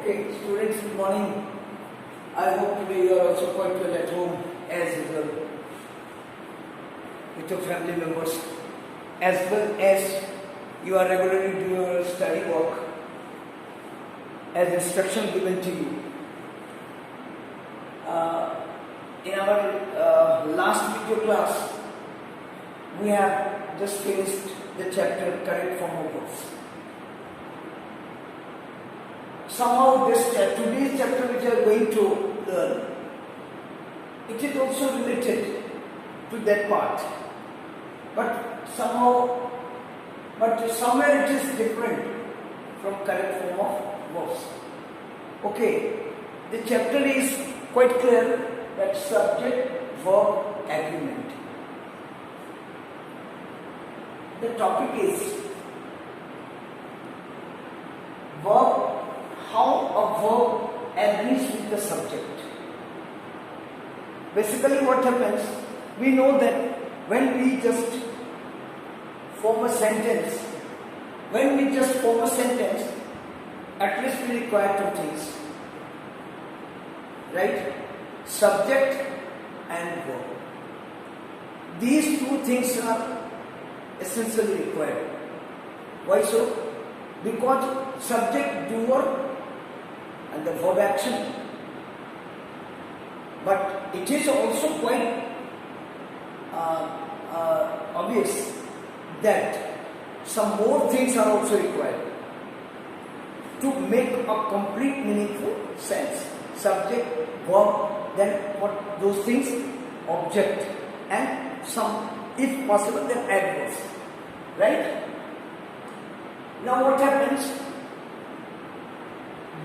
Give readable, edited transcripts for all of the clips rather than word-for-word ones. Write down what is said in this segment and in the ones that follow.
Okay, students, good morning. I hope today you are also quite well at home as usual with your family members, as well as you are regularly doing your study work as instruction given to you. In our last video class, we have just finished the chapter Correct Form of Verbs. Somehow today's chapter which we are going to learn, it is also related to that part, but somewhere it is different from correct form of verbs. Okay, the chapter is quite clear that subject verb agreement. The topic is verb. How a verb agrees with the subject. Basically what happens, we know that when we just form a sentence, at least we require two things, right? Subject and verb. These two things are essentially required. Why so? Because subject, doer, and the verb action. But it is also quite obvious that some more things are also required to make a complete meaningful sense. Subject, verb, then what those things, object, and some, if possible, then adverbs. Right? Now what happens?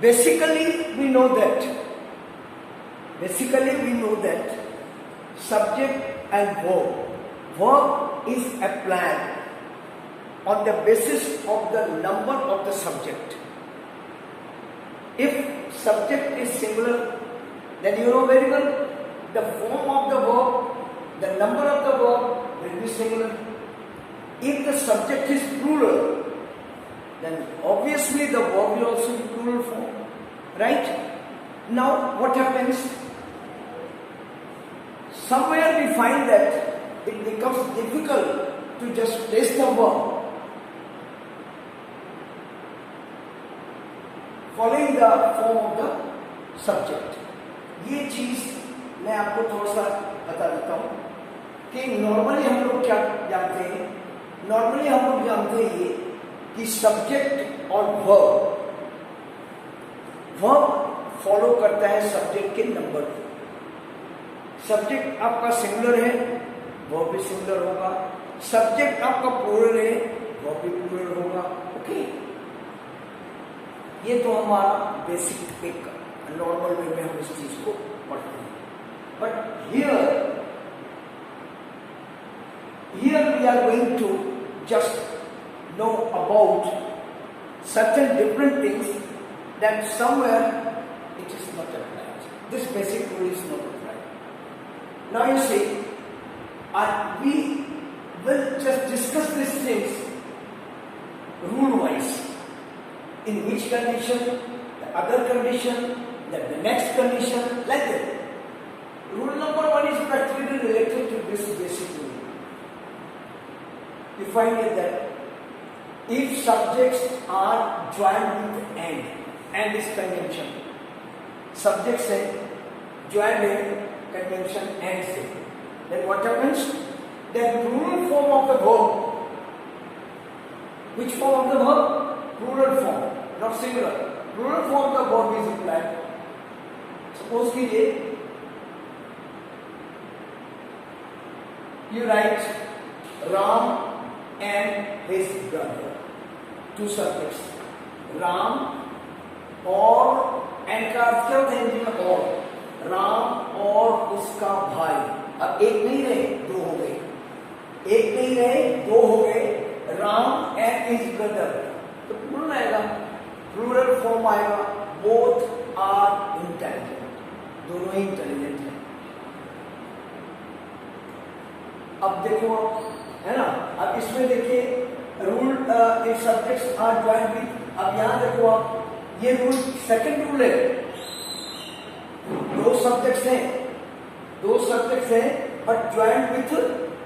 Basically we know that subject and verb is applied on the basis of the number of the subject. If subject is singular, then you know very well the form of the verb, the number of the verb will be singular. If the subject is plural, then obviously the verb will also be plural form, right? Now what happens? Somewhere we find that it becomes difficult to just place the verb following the form of the subject. ये चीज मैं आपको थोड़ा सा बता देता हूँ कि नॉर्मली हम लोग क्या जानते हैं? नॉर्मली हम लोग जानते हैं ये कि सब्जेक्ट और वर्ब फॉलो करता है सब्जेक्ट के नंबर को। सब्जेक्ट आपका सिंगुलर है, वर्ब भी सिंगुलर होगा। सब्जेक्ट आपका प्लूरल है, वर्ब भी प्लूरल होगा। ओके, ये तो हमारा बेसिक एक नॉर्मल वे में हम इस चीज को पढ़ते हैं। But here we are going to just know about certain different things that somewhere it is not applied. This basic rule is not applied. Now you see, we will just discuss these things rule-wise. In which condition, the other condition, then the next condition, like that. Rule number one is practically related to this basic rule. You find it that if subjects are joined with and is conjunction. Subject say, joined with conjunction and say. Then what happens? The plural form of the verb. Which form of the verb? Plural form, not singular. Plural form of the verb is applied. Suppose कीजिए, you write Ram and his brother. Two subjects, Ram और and का अर्थ क्या होता है हिंदी में? और राम और उसका भाई। अब एक नहीं रहे, दो हो गए। एक नहीं रहे, दो हो गए। राम एंड हिज ब्रदर, तो प्लूरल आएगा, प्लूरल फॉर्म आएगा। बोथ आर इंटेलिजेंट, दोनों ही इंटेलिजेंट हैं। अब देखो, है ना? अब इसमें देखिए rule, if subjects are joined with, अब यहाँ देखो आप, ये रूल सेकंड रूल है। दो सब्जेक्ट्स हैं बट ज्वाइंट विथ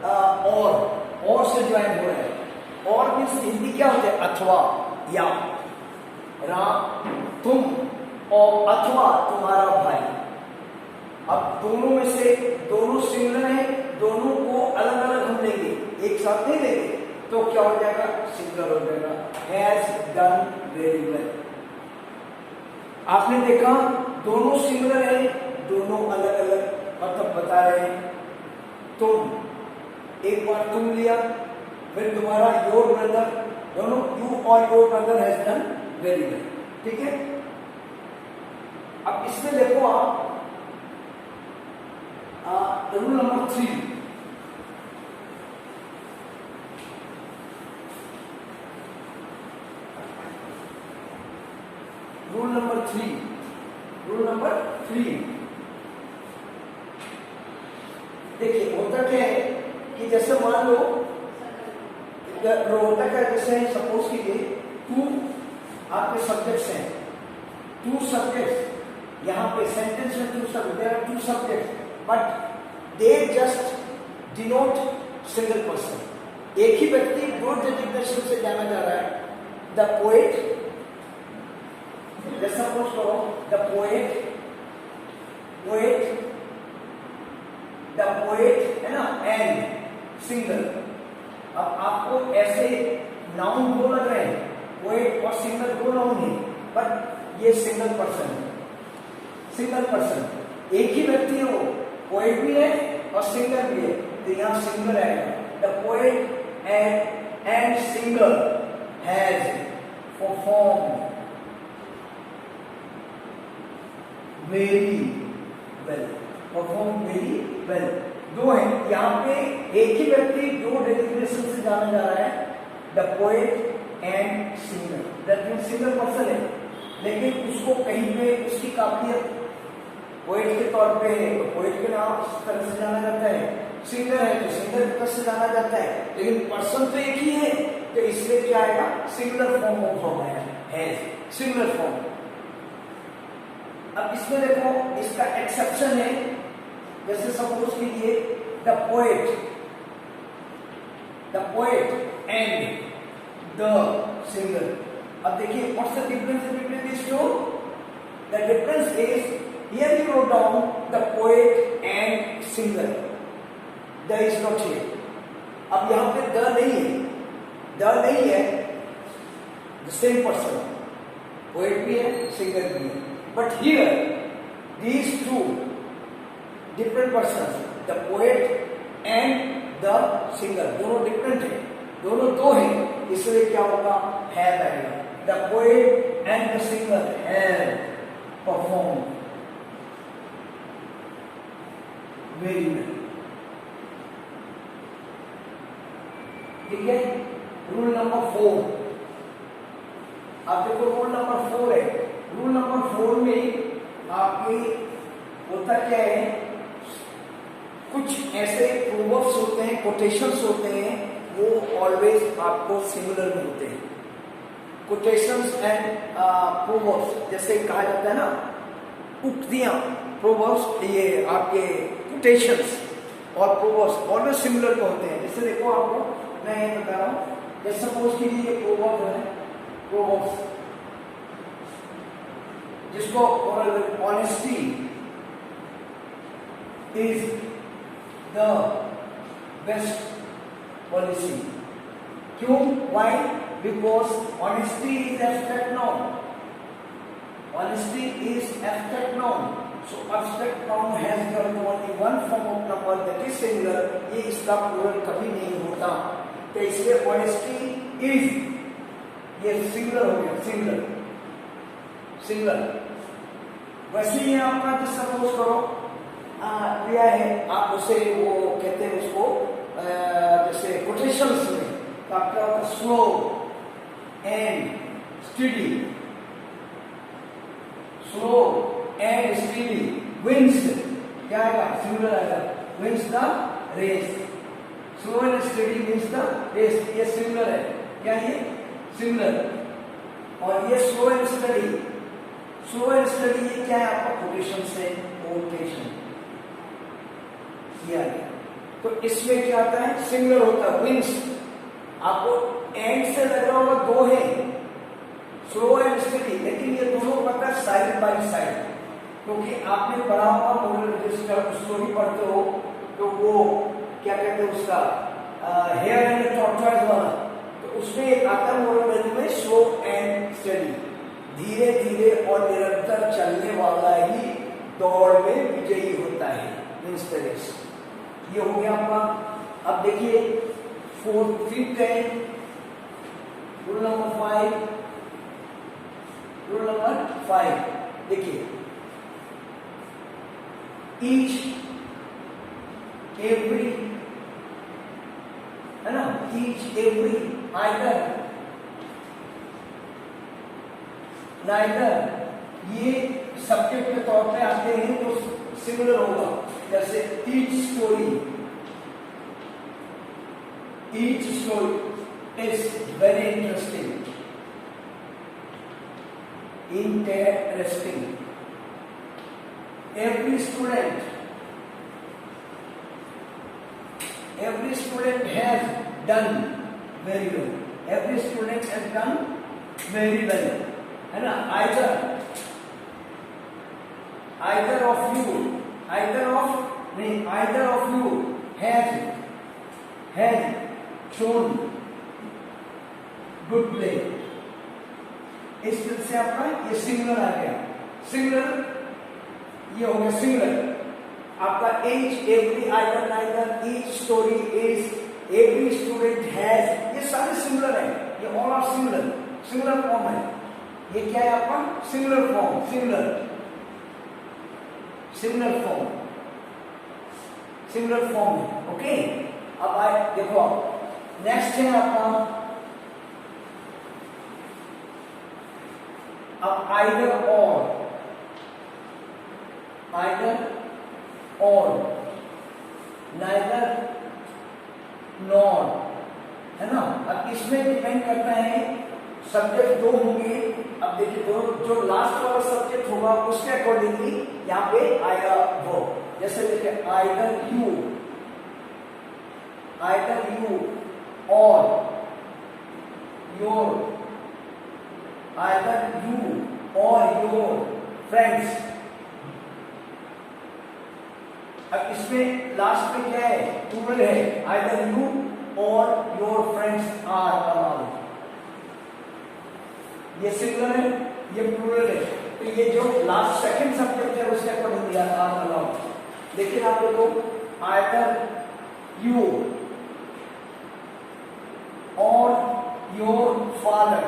और से ज्वाइन हो रहे हैं। और मीन्स हिंदी क्या होता है? अथवा या, राम तुम और अथवा तुम्हारा भाई। अब दोनों में से दोनों सिंगुलर है, दोनों को अलग अलग हम लेंगे, एक साथ नहीं लेंगे, तो क्या हो जाएगा? सिंगुलर हो जाएगा। Has done very well. आपने देखा दोनों सिंगुलर है, दोनों अलग अलग मतलब बता रहे हैं। तुम, एक बार तुम लिया, फिर तुम्हारा योर ब्रदर, दोनों यू और your brother has done very well. ठीक है। अब इसमें देखो आप रूल नंबर 3। रूल नंबर 3 देखिए होता क्या है कि जैसे मान लो होता क्या, जैसे सपोज कीजिए टू आपके सब्जेक्ट्स हैं, टू सब्जेक्ट्स, यहाँ पे सेंटेंस में two subjects but they just denote single person. एक ही व्यक्ति दो डेजिग्नेशन से जाना जा रहा है। द पोएट, जैसे सपोज करो द पोएट है ना, एंड सिंगल। अब आपको ऐसे नाउन दो लग रहे हैं, पोएट और सिंगल दो नाउन है, बट ये सिंगल पर्सन है। सिंगल पर्सन एक ही व्यक्ति है, वो पोएट भी है और सिंगर भी है, तो यहाँ सिंगल आएगा। The poet and singer has perform very well. Perform very well दो है, यहाँ पे एक ही व्यक्ति दो डेजिग्नेशन से जाना जा रहा है, the poet and singer. That means single person है, लेकिन उसको कहीं पे उसकी काबिलियत पोएट के तौर पे है तो पोएट के नाम तरह से जाना जाता है, सिंगर है तो सिंगर की तरह से जाना जाता है, लेकिन पर्सन तो एक ही है, तो इसलिए क्या आएगा? सिंगुलर फॉर्म ऑफ वर्ब है, सिंगुलर फॉर्म। अब इसमें देखो इसका एक्सेप्शन है, जैसे सपोज कीजिए the poet and the singer. अब देखिए what's the difference between this two? The difference is here you wrote down the poet and singer, the is not here। अब यहाँ पे the नहीं है, the same person, poet भी है singer भी है, but here these two different persons, the poet and the singer, दोनों different है, दोनों दो है, इसलिए क्या होगा? have आएगा। the poet and the singer have performed very well. ठीक है। रूल नंबर 4, आप देखो रूल नंबर 4 है। रूल नंबर 4 में आपके होता क्या है, कुछ ऐसे प्रोवर्ब्स होते हैं, कोटेशंस होते हैं, वो ऑलवेज आपको सिमिलर में होते हैं। कोटेशंस एंड प्रोवर्ब्स, जैसे कहा जाता है ना उक्तियां, प्रोवर्ब्स, ये आपके कोटेशंस और प्रोवर्ब्स ऑलवेज सिमिलर में होते हैं। जैसे देखो आपको मैं ये बता रहा हूं, जैसे सपोज कीजिए ये प्रोवर्ब है, प्रोवर्ब्स जिसको honesty is the best policy. क्यों? Why? Because honesty is abstract noun. Honesty is abstract noun. So abstract noun has got only one form of number, that is singular. ये इसका plural कभी नहीं होता, तो इसलिए honesty is ये singular हो गया, singular। वैसे ही आपका जो सपोज करो क्रिया है, आप उसे वो कहते हैं उसको जैसे quotations में तो आपका slow and steady, slow and steady wins, क्या आएगा? सिंगुलर आएगा, wins the race। slow and steady wins the race, ये सिंगुलर है। क्या ये? सिंगुलर। और ये slow and steady slow and study ये क्या है आपका कोटेशन से कोटेशन किया गया। तो इसमें क्या आता है सिंगुलर होता है मीन्स आपको एंड से लग रहा होगा दो है स्लो एंड स्टडी, लेकिन ये दोनों पता है साइड बाय साइड, क्योंकि आपने पढ़ा होगा मोरल रजिस्टर स्टोरी पढ़ते हो तो वो क्या कहते हैं उसका हेयर एंड टॉर्चर्स वाला, तो उसमें एक आता है मोरल वैल्यू में स्लो एंड स्टडी, धीरे धीरे और निरंतर चलने वाला ही दौड़ में विजयी होता है। मीन्स ये हो गया आपका। अब देखिए फिफ्थ है रूल नंबर 5 देखिए ईच एवरी है ना, ईच एवरी नाइदर ये सब्जेक्ट के तौर पे आते हैं तो सिमिलर होगा, जैसे each story is very interesting every student has done very well, है ना। either of you has shown good play। इस तरह से आपका ये सिंगुलर आ गया, सिंगुलर ये हो गया सिंगुलर आपका each, every, either, neither, each, story, is, every student has, ये सारे सिंगुलर है, ये ऑल आर सिंगुलर फॉर्म है। ये क्या है आपका सिंगुलर फॉर्म, सिंगुलर फॉर्म है। ओके, अब आए देखो नेक्स्ट है आपका अब either or neither nor, है ना। अब इसमें डिपेंड करता है सब्जेक्ट दो होंगे। अब देखिए दो जो लास्ट वाला सब्जेक्ट होगा उसके अकॉर्डिंगली यहाँ पे आएगा वो, जैसे देखिए either you or your friends। अब इसमें लास्ट में क्या है प्लूरल है, either you or your friends are allowed। ये सिंगुलर है, ये प्लूरल है, तो ये जो लास्ट सेकंड सब्जेक्ट है उसके अकॉर्डिंग दिया are allowed। लेकिन आप देखो either you or your father,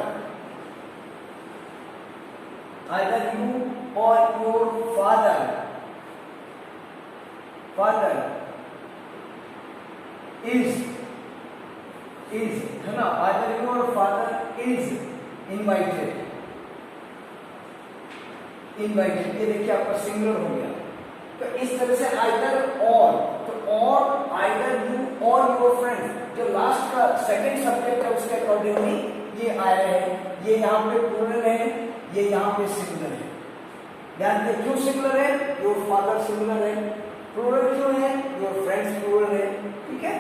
either you or your father is है ना, either your father is invited। ये देखिए आपका सिंगुलर हो गया। तो इस तरह से either or, तो और either you or your friend जो लास्ट का सेकंड सब्जेक्ट है उसके अकॉर्डिंगली ये आया है। ये यहाँ पे प्लूरल है, ये यहाँ पे सिंगुलर है। ध्यान दें क्यों सिंगुलर है, योर फादर सिंगुलर है, प्लूरल क्यों है, योर फ्रेंड्स प्लूरल है। ठीक है,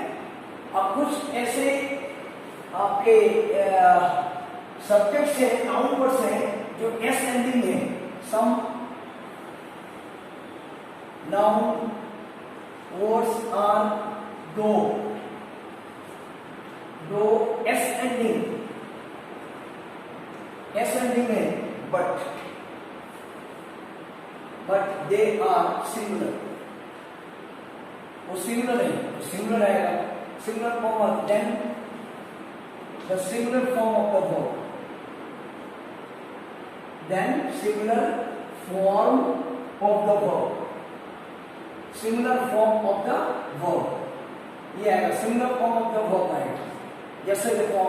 अब कुछ ऐसे आपके सब्जेक्ट्स हैं, नाउन वर्ड्स हैं जो एस एंडिंग है। Some noun words are though S ending है, बट दे आर सिंगुलर। वो सिंगुलर है, सिंगुलर आएगा, singular form of then the singular form of the verb, then singular form of the verb, singular form of the verb ये आएगा, singular form of the verb आएगा। जैसे देखो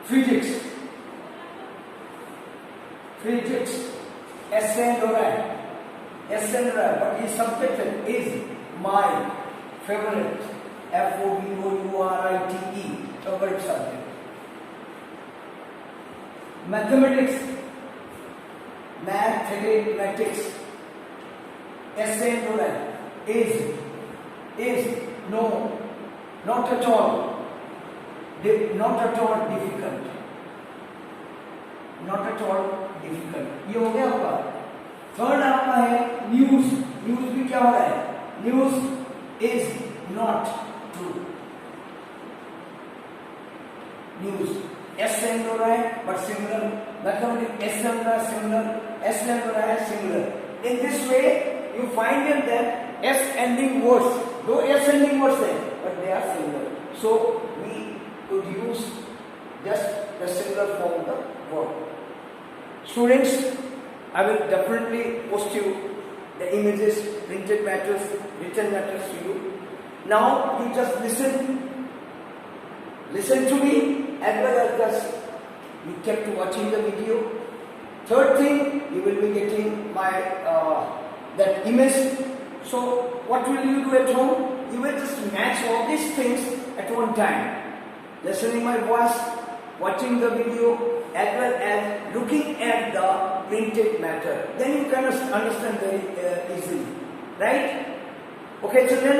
physics S end हो रहा है, बट ये subject is my favourite, FOVOURITE favourite subject. Mathematics mathematics. Essay no right. Is no, not at all. Not at all difficult. Not at all difficult. ये हो गया आपका. थर्ड आपका है न्यूज. न्यूज भी क्या हो रहा है? News is not true. News S end हो रहा है but similar. Mathematics S end रहा है सिमिलर. एस एंड हो रहा है similar. In this way you find that S ending words, though S ending words है but they are similar. So we could use just the similar form of the word. Students, I will definitely post you the images, printed matters, written matters to you. Now you just listen to me as well as just you kept watching the video. Third thing, you will be getting my that image. So what will you do at home? You will just match all these things at one time. Listening my voice, watching the video, as well as looking at the printed matter. Then you can understand very easily, right? Okay, children,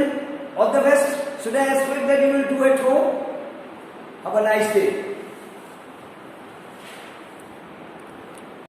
all the best. Should I expect that you will do at home? Have a nice day.